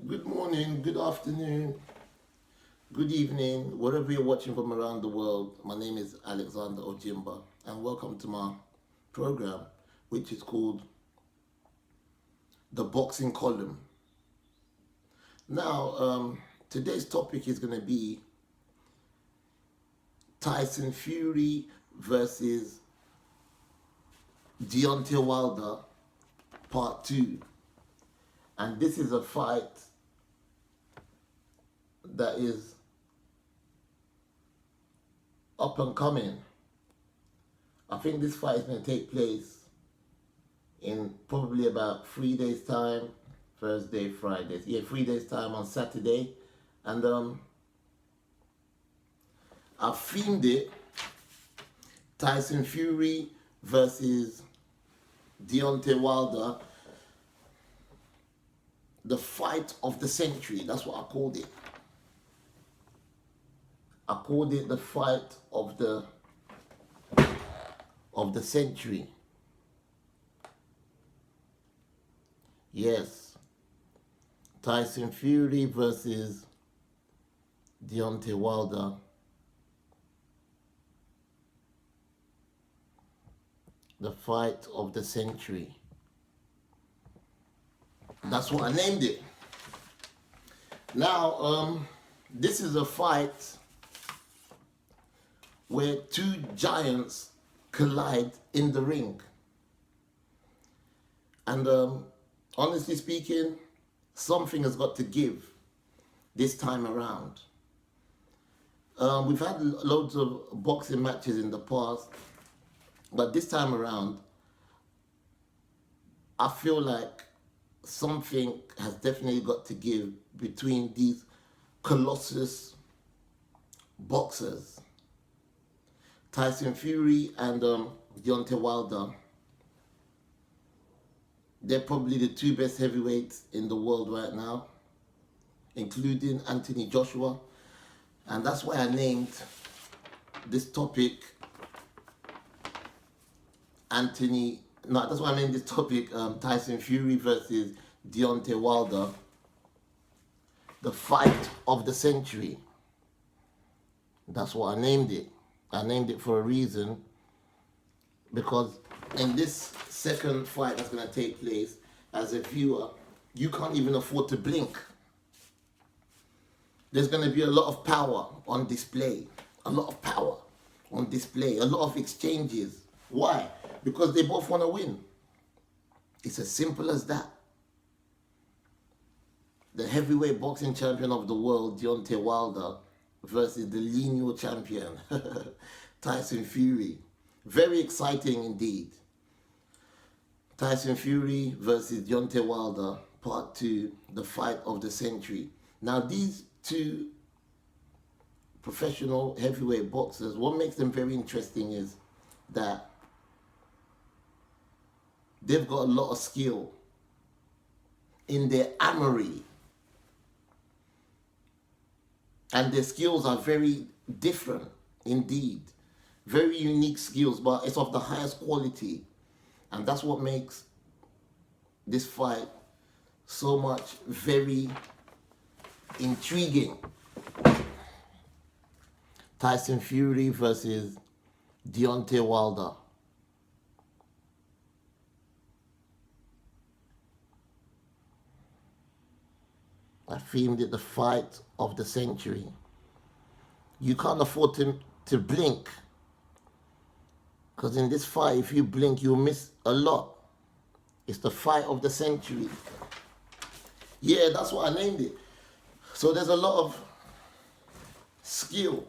Good morning, good afternoon, good evening, wherever you're watching from around the world. My name is Alexander Ojimba, and welcome to my program, which is called The Boxing Column. Now, today's topic is going to be Tyson Fury versus Deontay Wilder, Part 2. And this is a fight that is up and coming. I think this fight is going to take place in probably about 3 days' time. Thursday, Friday. Yeah, 3 days' time on Saturday. And I've themed it Tyson Fury versus Deontay Wilder, the fight of the century. That's what I called it. I called it the fight of the century. Yes. Tyson Fury versus Deontay Wilder. The fight of the century. That's what I named it. Now, this is a fight where two giants collide in the ring. And honestly speaking, something has got to give this time around. We've had loads of boxing matches in the past, but this time around, I feel like something has definitely got to give between these colossus boxers. Tyson Fury and Deontay Wilder. They're probably the two best heavyweights in the world right now, including Anthony Joshua. And that's why I named this topic Tyson Fury versus Deontay Wilder, the fight of the century. That's what I named it. I named it for a reason, because in this second fight that's going to take place, as a viewer, you can't even afford to blink. There's going to be a lot of power on display. A lot of power on display. A lot of exchanges. Why? Because they both want to win. It's as simple as that. The heavyweight boxing champion of the world, Deontay Wilder, versus the lineal champion, Tyson Fury. Very exciting indeed. Tyson Fury versus Deontay Wilder, Part 2, the fight of the century. Now, these two professional heavyweight boxers, what makes them very interesting is that they've got a lot of skill in their armory. And their skills are very different indeed. Very unique skills, but it's of the highest quality. And that's what makes this fight so much very intriguing. Tyson Fury versus Deontay Wilder. I themed it the fight of the century. You can't afford to blink. Because in this fight, if you blink, you'll miss a lot. It's the fight of the century. Yeah, that's what I named it. So there's a lot of skill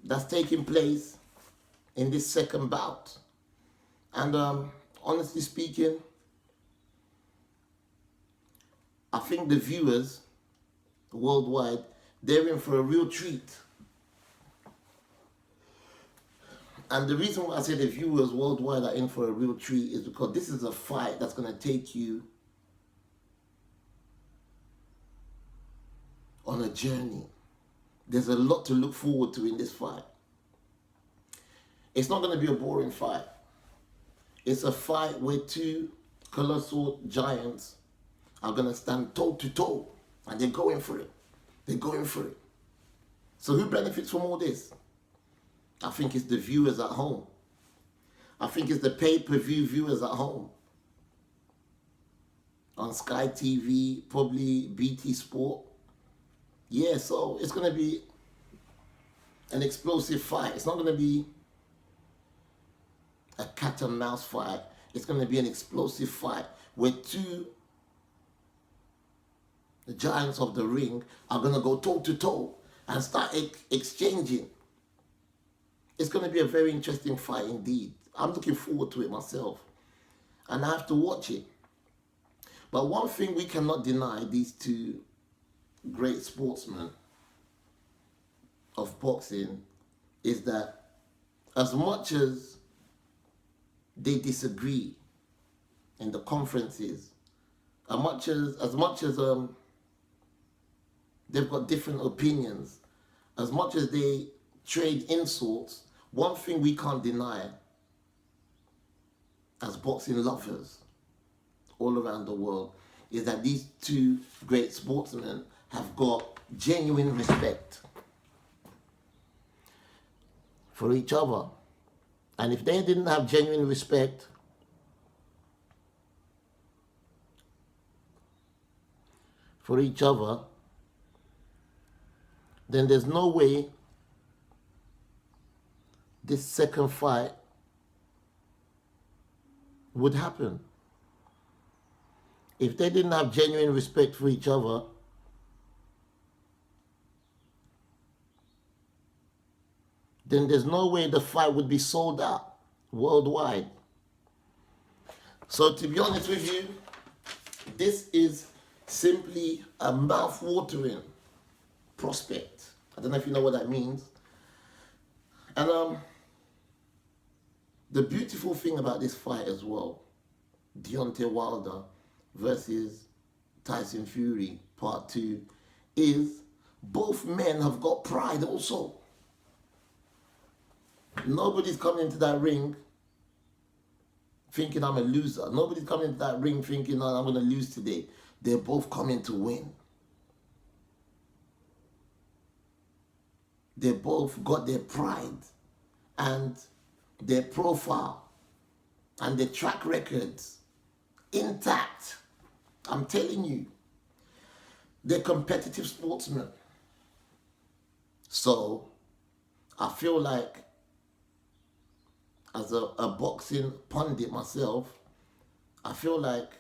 that's taking place in this second bout. And honestly speaking, I think the viewers worldwide, they're in for a real treat. And the reason why I say the viewers worldwide are in for a real treat is because this is a fight that's going to take you on a journey. There's a lot to look forward to in this fight. It's not going to be a boring fight. It's a fight where two colossal giants are going to stand toe to toe, and they're going for it. They're going for it. So who benefits from all this? I think it's the viewers at home. I think it's the pay-per-view viewers at home. On Sky TV, probably BT Sport. Yeah, so it's going to be an explosive fight. It's not going to be a cat and mouse fight. It's going to be an explosive fight where the giants of the ring are going to go toe to toe and start exchanging. It's going to be a very interesting fight indeed. I'm looking forward to it myself. And I have to watch it. But one thing we cannot deny, these two great sportsmen of boxing, is that as much as they disagree in the conferences, as much as they've got different opinions, as much as they trade insults, one thing we can't deny as boxing lovers all around the world is that these two great sportsmen have got genuine respect for each other. And if they didn't have genuine respect for each other, then there's no way this second fight would happen. If they didn't have genuine respect for each other, then there's no way the fight would be sold out worldwide. So to be honest with you, this is simply a mouth-watering prospect. I don't know if you know what that means. And the beautiful thing about this fight as well, Deontay Wilder versus Tyson Fury part 2, is both men have got pride also. Nobody's coming into that ring thinking I'm a loser. Nobody's coming into that ring thinking, oh, I'm going to lose today. They're both coming to win. They both got their pride and their profile and their track records intact. I'm telling you, they're competitive sportsmen. So I feel like, as a boxing pundit myself, I feel like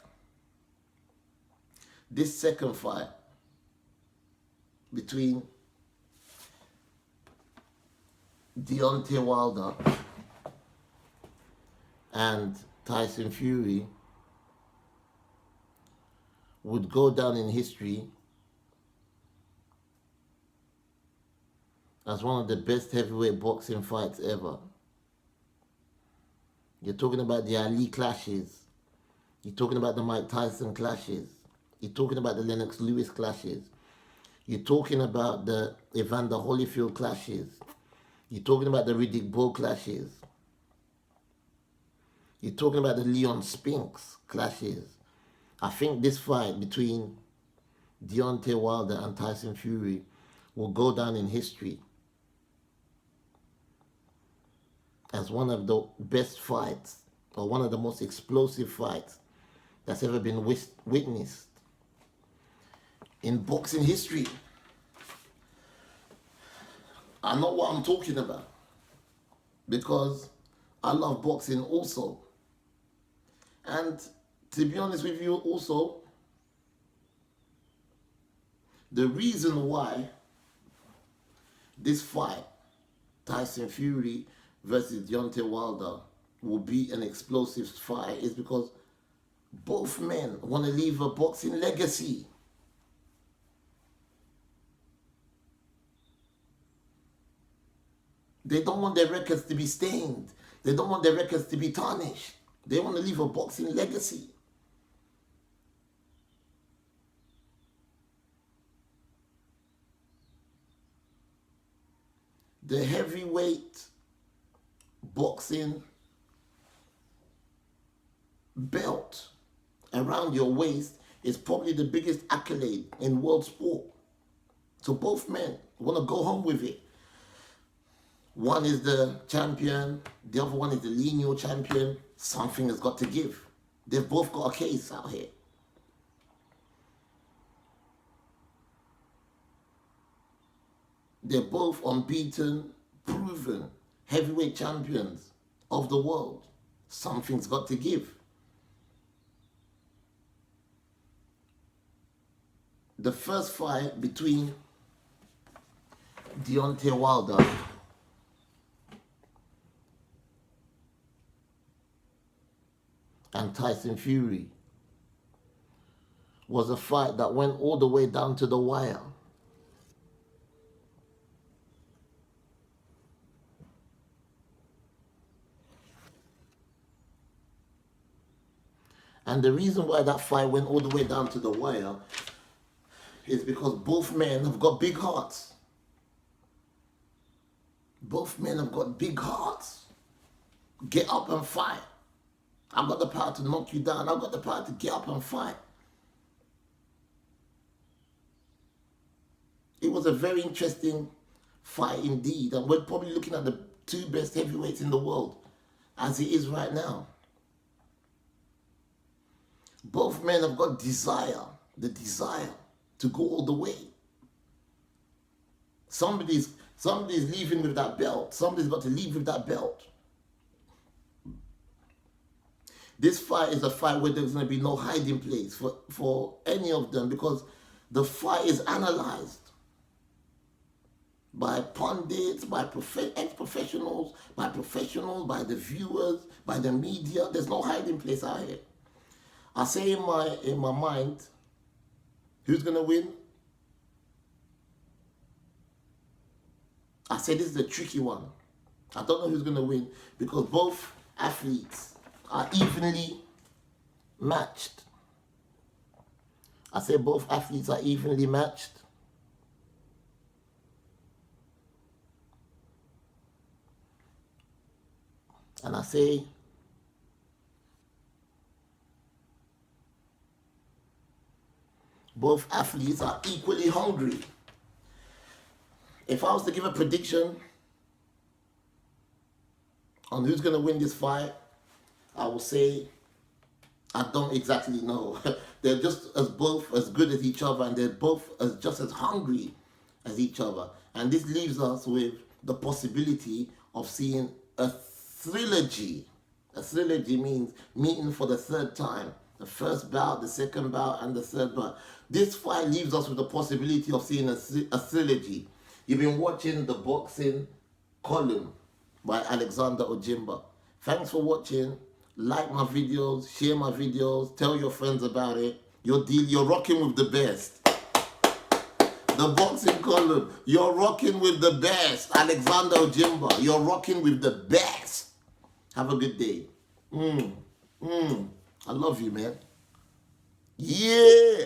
this second fight between Deontay Wilder and Tyson Fury would go down in history as one of the best heavyweight boxing fights ever. You're talking about the Ali clashes. You're talking about the Mike Tyson clashes. You're talking about the Lennox Lewis clashes. You're talking about the Evander Holyfield clashes. You're talking about the Riddick Bowe clashes. You're talking about the Leon Spinks clashes. I think this fight between Deontay Wilder and Tyson Fury will go down in history as one of the best fights, or one of the most explosive fights that's ever been witnessed in boxing history. I know what I'm talking about because I love boxing also. And to be honest with you also, the reason why this fight, Tyson Fury versus Deontay Wilder, will be an explosive fight is because both men want to leave a boxing legacy. They don't want their records to be stained. They don't want their records to be tarnished. They want to leave a boxing legacy. The heavyweight boxing belt around your waist is probably the biggest accolade in world sport. So both men want to go home with it. One is the champion, the other one is the lineal champion. Something has got to give. They've both got a case out here. They're both unbeaten, proven heavyweight champions of the world. Something's got to give. The first fight between Deontay Wilder and Tyson Fury was a fight that went all the way down to the wire. And the reason why that fight went all the way down to the wire is because both men have got big hearts. Both men have got big hearts. Get up and fight. I've got the power to knock you down. I've got the power to get up and fight. It was a very interesting fight indeed. And we're probably looking at the two best heavyweights in the world as it is right now. Both men have got desire, the desire to go all the way. Somebody's leaving with that belt. Somebody's got to leave with that belt. This fight is a fight where there's going to be no hiding place for any of them, because the fight is analyzed by pundits, by ex-professionals, by professionals, by the viewers, by the media. There's no hiding place out here. I say in my mind, who's going to win? I say this is a tricky one. I don't know who's going to win, because both athletes are evenly matched. I say both athletes are evenly matched. And I say both athletes are equally hungry. If I was to give a prediction on who's going to win this fight, I will say I don't exactly know. They're just both as good as each other, and they're both just as hungry as each other. And this leaves us with the possibility of seeing a trilogy. A trilogy means meeting for the third time. The first bout, the second bout, and the third bout. This fight leaves us with the possibility of seeing a trilogy. You've been watching the boxing column by Alexander Ojimba. Thanks for watching. Like my videos, share my videos, tell your friends about it. You're rocking with the best. The boxing column, you're rocking with the best. Alexander Ojimba, you're rocking with the best. Have a good day. I love you, man. Yeah.